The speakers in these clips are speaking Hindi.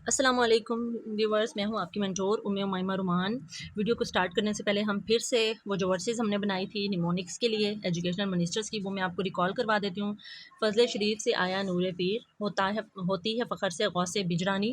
अस्सलाम वालेकुम व्यूवर्स, मैं हूं आपकी मेंटोर उम्मे उमैमा रुमान। वीडियो को स्टार्ट करने से पहले हम फिर से वो जो वर्सेस हमने बनाई थी निमोनिक्स के लिए एजुकेशनल मिनिस्टर्स की, वो मैं आपको रिकॉल करवा देती हूँ। फ़ज़ल शरीफ से आया नूर पीर, होती है फ़ख्र से गौसे बिजरानी।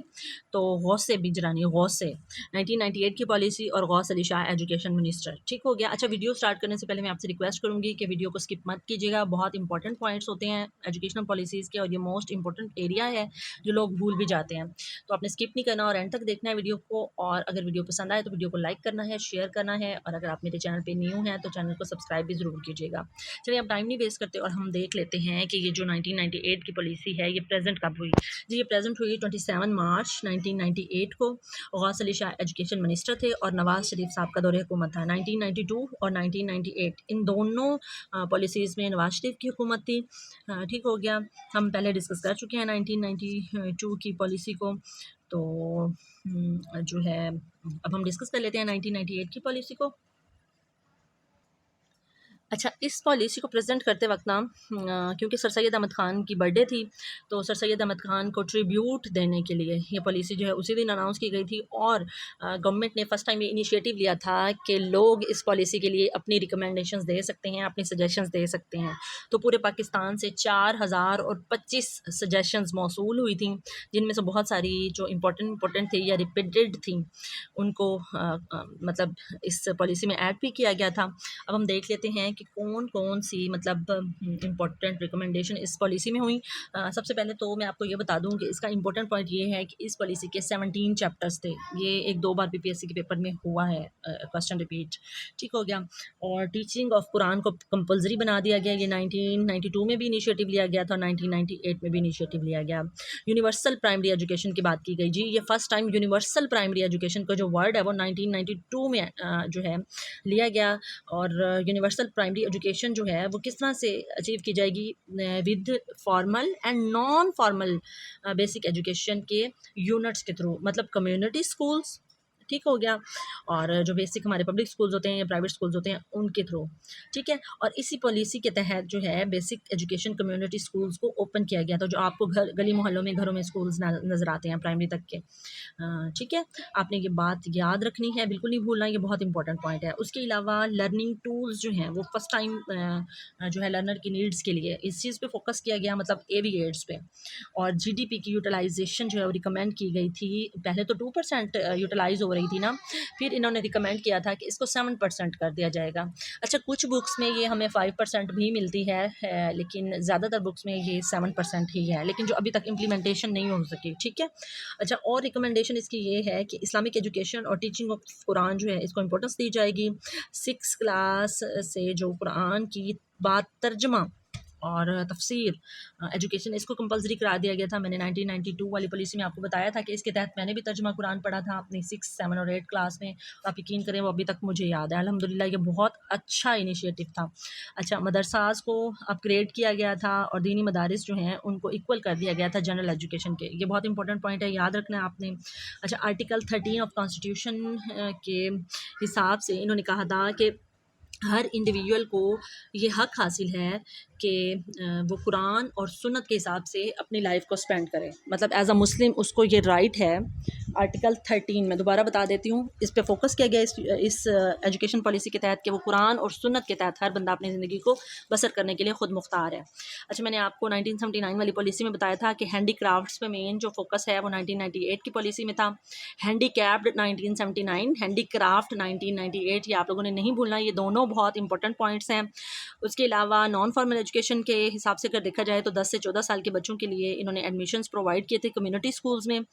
तो गौसे बिजरानी, गौसे 1998 की पॉलिसी और गौस अली शाह एजुकेशन मिनिस्टर। ठीक हो गया। अच्छा, वीडियो स्टार्ट करने से पहले मैं आपसे रिक्वेस्ट करूँगी कि वीडियो को स्किप मत कीजिएगा। बहुत इंपॉर्टेंट पॉइंट्स होते हैं एजुकेशनल पॉलिसीज़ के, और ये मोस्ट इंपॉर्टेंट एरिया है जो लोग भूल भी जाते हैं। तो आपने स्किप नहीं करना और एंड तक देखना है वीडियो को। और अगर वीडियो पसंद आए तो वीडियो को लाइक करना है, शेयर करना है, और अगर आप मेरे चैनल पे न्यू हैं तो चैनल को सब्सक्राइब भी ज़रूर कीजिएगा। चलिए, अब टाइम नहीं वेस्ट करते और हम देख लेते हैं कि ये जो 1998 की पॉलिसी है ये प्रेजेंट कब हुई। जी, ये प्रेजेंट हुई 27 मार्च 1998 को। गौस अली शाह एजुकेशन मिनिस्टर थे और नवाज शरीफ साहब का दौर हुकूमत था। 1992 और 1998 इन दोनों पॉलिसीज़ में नवाज शरीफ की हुकूमत थी। ठीक हो गया। हम पहले डिस्कस कर चुके हैं 1992 की पॉलिसी को। तो जो है, अब हम डिस्कस कर लेते हैं 1998 की पॉलिसी को। अच्छा, इस पॉलिसी को प्रेजेंट करते वक्त ना क्योंकि सर सैयद अहमद ख़ान की बर्थडे थी, तो सर सैयद अहमद ख़ान को ट्रिब्यूट देने के लिए ये पॉलिसी जो है उसी दिन अनाउंस की गई थी। और गवर्नमेंट ने फ़र्स्ट टाइम ये इनिशिएटिव लिया था कि लोग इस पॉलिसी के लिए अपनी रिकमेंडेशंस दे सकते हैं, अपनी सजेशंस दे सकते हैं। तो पूरे पाकिस्तान से 4025 सजेशंस मौसूल हुई थी, जिनमें से बहुत सारी जो इम्पोर्टेंट थी या रिपीटेड थी, उनको मतलब इस पॉलिसी में ऐड भी किया गया था। अब हम देख लेते हैं कि कौन-कौन सी मतलब इम्पोर्टेंट रिकमेंडेशन इस पॉलिसी में हुई। सबसे पहले तो मैं आपको ये बता दूँ कि इसका इम्पोर्टेंट पॉइंट ये है कि इस पॉलिसी के 17 चैप्टर्स थे। ये 1-2 बार पीपीएससी के पेपर में हुआ है, क्वेश्चन रिपीट। ठीक हो गया। और टीचिंग ऑफ कुरान को कंपल्सरी बना दिया गया। ये 1992 में भी इनिशिएटिव लिया गया था और 1998 में भी इनिशिएटिव लिया गया। यूनिवर्सल प्राइमरी एजुकेशन की बात की गई। जी, ये first time universal primary education का जो वर्ड है वो 1992 में जो है लिया गया। और यूनिवर्सल प्राइमरी एजुकेशन जो है वो किस तरह से अचीव की जाएगी, with formal and non formal basic education के यूनिट्स के थ्रू, मतलब कम्युनिटी स्कूल्स। ठीक हो गया। और जो बेसिक हमारे पब्लिक स्कूल्स होते हैं या प्राइवेट स्कूल्स होते हैं उनके थ्रू। ठीक है। और इसी पॉलिसी के तहत जो है बेसिक एजुकेशन कम्युनिटी स्कूल्स को ओपन किया गया था, जो आपको घर गली मोहल्लों में घरों में स्कूल्स नज़र आते हैं प्राइमरी तक के। ठीक है। आपने ये बात याद रखनी है, बिल्कुल नहीं भूलना, ये बहुत इंपॉर्टेंट पॉइंट है। उसके अलावा लर्निंग टूल्स जो हैं वो फर्स्ट टाइम जो है लर्नर की नीड्स के लिए इस चीज़ पे फोकस किया गया, मतलब एवी एड्स पे। और जीडीपी की यूटिलाइजेशन जो है वो रिकमेंड की गई थी। पहले तो 2% यूटिलाइज हो रही थी ना, फिर इन्होंने रिकमेंड किया था कि इसको 7% कर दिया जाएगा। अच्छा, कुछ बुक्स में ये हमें 5% भी मिलती है, लेकिन ज़्यादातर बुक्स में ये 7% ही है, लेकिन जो अभी तक इम्प्लीमेंटेशन नहीं हो सकी। ठीक है। अच्छा, और रिकमेंडेशन इसकी ये है कि इस्लामिक एजुकेशन और टीचिंग ऑफ कुरान जो है इसको इम्पोर्टेंस दी जाएगी। 6 क्लास से जो कुरान की बात तर्जमा और तफसीर एजुकेशन, इसको कंपल्सरी करा दिया गया था। मैंने 1992 वाली पॉलिसी में आपको बताया था कि इसके तहत मैंने भी तर्जमा कुरान पढ़ा था अपनी 6, 7 और 8 क्लास में। तो आप यकीन करें वो अभी तक मुझे याद है। अल्हम्दुलिल्लाह ये बहुत अच्छा इनिशिएटिव था। अच्छा, मदरसास को अपग्रेड किया गया था और दीनी मदारिस जो हैं उनको इक्वल कर दिया गया था जनरल एजुकेशन के। ये बहुत इंपॉर्टेंट पॉइंट है, याद रखना है आपने। अच्छा, आर्टिकल 13 ऑफ कॉन्स्टिट्यूशन के हिसाब से इन्होंने कहा था कि हर इंडिविजुअल को ये हक हासिल है कि वो कुरान और सुन्नत के हिसाब से अपनी लाइफ को स्पेंड करे, मतलब एज अ मुस्लिम उसको ये राइट है। आर्टिकल 13 मैं दोबारा बता देती हूँ, इस पे फोकस किया गया इस एजुकेशन पॉलिसी के तहत कि वो कुरान और सुन्नत के तहत हर बंदा अपनी ज़िंदगी को बसर करने के लिए खुद मुख्तार है। अच्छा, मैंने आपको 1979 वाली पॉलिसी में बताया था कि हैंडी क्राफ्ट्स पे मेन जो फोकस है वो 1998 की पॉलिसी में था। हैंडी कैप्ड 1979, हैंडी क्राफ्ट 1998, ये आप लोगों ने नहीं भूलना, ये दोनों बहुत इंपॉर्टेंट पॉइंट्स हैं। उसके अलावा नॉन फॉर्मल एजुकेशन के हिसाब से अगर देखा जाए तो 10 से 14 साल के बच्चों के लिए इन्होंने एडमिशन्स प्रोवाइड किए थे कम्युनिटी स्कूल्स में,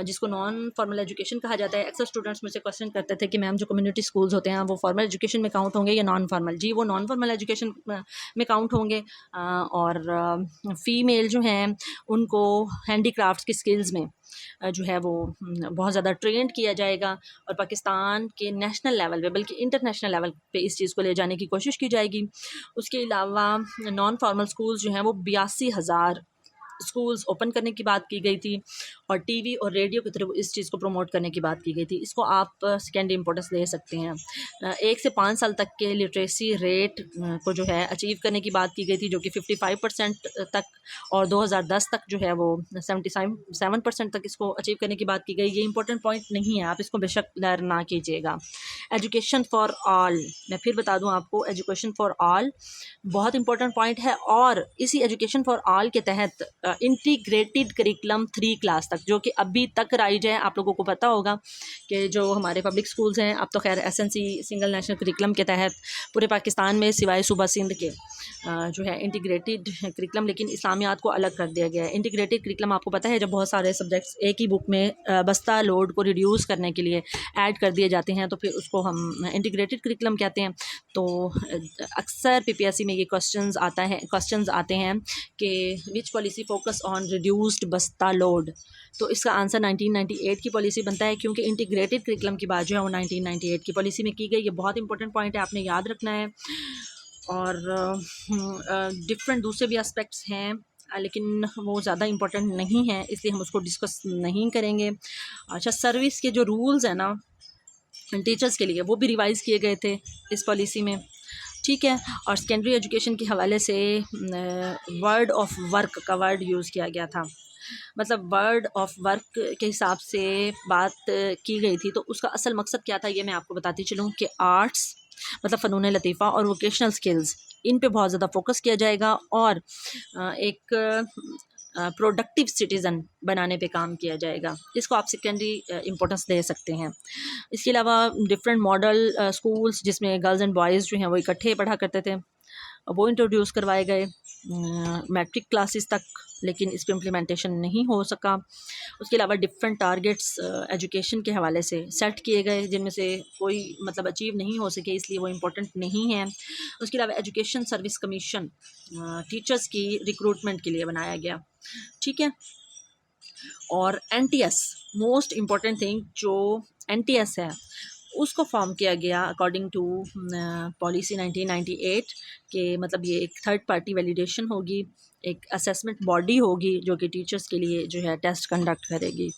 जिसको नॉन फॉर्मल एजुकेशन कहा जाता है। अक्सर स्टूडेंट्स मुझसे क्वेश्चन करते थे कि मैम जो कम्युनिटी स्कूल्स होते हैं वो फॉर्मल एजुकेशन में काउंट होंगे या नॉन फॉर्मल। जी, वो नॉन फॉर्मल एजुकेशन में काउंट होंगे। और फीमेल जो हैं उनको हैंडीक्राफ्ट्स की स्किल्स में जो है वो बहुत ज़्यादा ट्रेंड किया जाएगा। और पाकिस्तान के नेशनल लेवल पे बल्कि इंटरनेशनल लेवल पे इस चीज़ को ले जाने की कोशिश की जाएगी। उसके अलावा नॉन फॉर्मल स्कूल्स जो हैं वो 82,000 स्कूल्स ओपन करने की बात की गई थी। और टीवी और रेडियो के थ्रू इस चीज़ को प्रमोट करने की बात की गई थी। इसको आप सेकेंडरी इंपॉर्टेंस दे सकते हैं। 1 से 5 साल तक के लिटरेसी रेट को जो है अचीव करने की बात की गई थी, जो कि 55% तक, और 2010 तक जो है वो 77% तक इसको अचीव करने की बात की गई। ये इंपॉर्टेंट पॉइंट नहीं है, आप इसको बेशक लर्न ना कीजिएगा। एजुकेशन फॉर ऑल, मैं फिर बता दूं आपको, एजुकेशन फॉर ऑल बहुत इंपॉर्टेंट पॉइंट है। और इसी एजुकेशन फॉर ऑल के तहत इंटीग्रेटेड करिकुलम 3 क्लास तक, जो कि अभी तक राइज है। आप लोगों को पता होगा कि जो हमारे पब्लिक स्कूल्स हैं, अब तो खैर एसएनसी सिंगल नेशनल करिकुलम के तहत पूरे पाकिस्तान में सिवाय सूबा सिंध के जो है इंटीग्रेटेड करिकुलम, लेकिन इस्लामियात को अलग कर दिया गया है। इंटीग्रेटेड करिकुलम आपको पता है, जब बहुत सारे सब्जेक्ट्स एक ही बुक में बस्ता लोड को रिड्यूस करने के लिए ऐड कर दिए जाते हैं, तो फिर उसको हम इंटीग्रेटेड करिकुलम कहते हैं। तो अक्सर पीपीएससी में ये क्वेश्चंस आते हैं कि विच पॉलिसी फोकस ऑन रिड्यूस्ड बस्ता लोड। तो इसका आंसर 1998 की पॉलिसी बनता है, क्योंकि इंटीग्रेटेड करिकुलम की बात जो है वो 1998 की पॉलिसी में की गई। ये बहुत इंपॉर्टेंट पॉइंट है, आपने याद रखना है। और डिफरेंट दूसरे भी एस्पेक्ट्स हैं, लेकिन वो ज़्यादा इम्पोर्टेंट नहीं है, इसलिए हम उसको डिस्कस नहीं करेंगे। अच्छा, सर्विस के जो रूल्स हैं ना टीचर्स के लिए, वो भी रिवाइज़ किए गए थे इस पॉलिसी में, ठीक है। और सेकेंडरी एजुकेशन के हवाले से वर्ड ऑफ वर्क का वर्ड यूज़ किया गया था। मतलब वर्ड ऑफ वर्क के हिसाब से बात की गई थी, तो उसका असल मकसद क्या था ये मैं आपको बताती चलूँ कि आर्ट्स मतलब फ़नून लतीफ़ा और वोकेशनल स्किल्स, इन पे बहुत ज़्यादा फोकस किया जाएगा, और एक प्रोडक्टिव सिटीज़न बनाने पे काम किया जाएगा। इसको आप सेकेंडरी इंपॉर्टेंस दे सकते हैं। इसके अलावा डिफरेंट मॉडल स्कूल्स जिसमें गर्ल्स एंड बॉयज़ जो हैं वो इकट्ठे पढ़ा करते थे, वो इंट्रोड्यूस करवाए गए मैट्रिक क्लासेस तक, लेकिन इस पर इम्प्लीमेंटेशन नहीं हो सका। उसके अलावा डिफरेंट टारगेट्स एजुकेशन के हवाले से सेट किए गए, जिनमें से कोई मतलब अचीव नहीं हो सके, इसलिए वो इम्पोर्टेंट नहीं है। उसके अलावा एजुकेशन सर्विस कमीशन टीचर्स की रिक्रूटमेंट के लिए बनाया गया, ठीक है। और एनटीएस, मोस्ट इम्पॉर्टेंट थिंग, जो एनटीएस है उसको फॉर्म किया गया अकॉर्डिंग टू पॉलिसी 1998 के, मतलब ये एक थर्ड पार्टी वैलिडेशन होगी, एक असेसमेंट बॉडी होगी जो कि टीचर्स के लिए जो है टेस्ट कंडक्ट करेगी।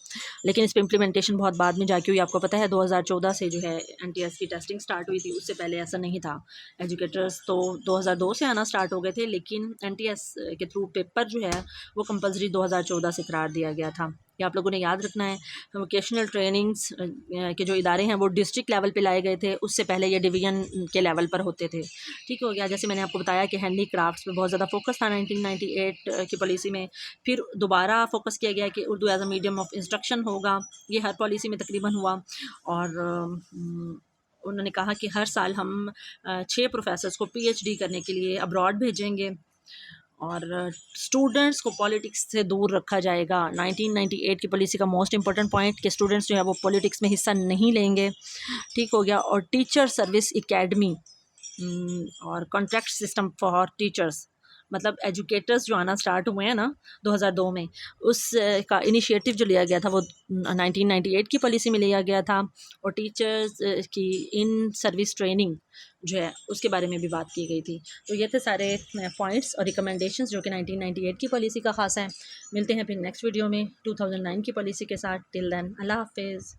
लेकिन इस पर इम्प्लीमेंटेशन बहुत बाद में जाके हुई। आपको पता है 2014 से जो है एनटीएस की टेस्टिंग स्टार्ट हुई थी, उससे पहले ऐसा नहीं था। एजुकेटर्स तो 2002 से आना स्टार्ट हो गए थे, लेकिन एनटीएस के थ्रू पेपर जो है वो कंपलसरी 2014 से करार दिया गया था। ये आप लोगों ने याद रखना है। वोकेशनल ट्रेनिंग्स के जो इदारे हैं वो डिस्ट्रिक्ट लेवल पे लाए गए थे, उससे पहले ये डिवीज़न के लेवल पर होते थे, ठीक हो गया। जैसे मैंने आपको बताया कि हैंडी क्राफ्ट्स पे बहुत ज़्यादा फोकस था 1998 की पॉलिसी में, फिर दोबारा फोकस किया गया कि Urdu as a medium of instruction होगा, ये हर पॉलिसी में तकरीबन हुआ। और उन्होंने कहा कि हर साल हम 6 प्रोफेसर्स को पीएचडी करने के लिए अब्रॉड भेजेंगे, और स्टूडेंट्स को पॉलिटिक्स से दूर रखा जाएगा। 1998 की पॉलिसी का मोस्ट इंपॉर्टेंट पॉइंट कि स्टूडेंट्स जो है वो पॉलिटिक्स में हिस्सा नहीं लेंगे, ठीक हो गया। और टीचर सर्विस एकेडमी और कॉन्ट्रैक्ट सिस्टम फॉर टीचर्स, मतलब एजुकेटर्स जो आना स्टार्ट हुए हैं ना 2002 में, उस का इनिशिएटिव जो लिया गया था वो 1998 की पॉलिसी में लिया गया था। और टीचर्स की इन सर्विस ट्रेनिंग जो है उसके बारे में भी बात की गई थी। तो ये थे सारे पॉइंट्स और रिकमेंडेशंस जो कि 1998 की पॉलिसी का खास है। मिलते हैं फिर नेक्स्ट वीडियो में 2009 की पॉलिसी के साथ। टिल देन, अल्लाह हाफिज़।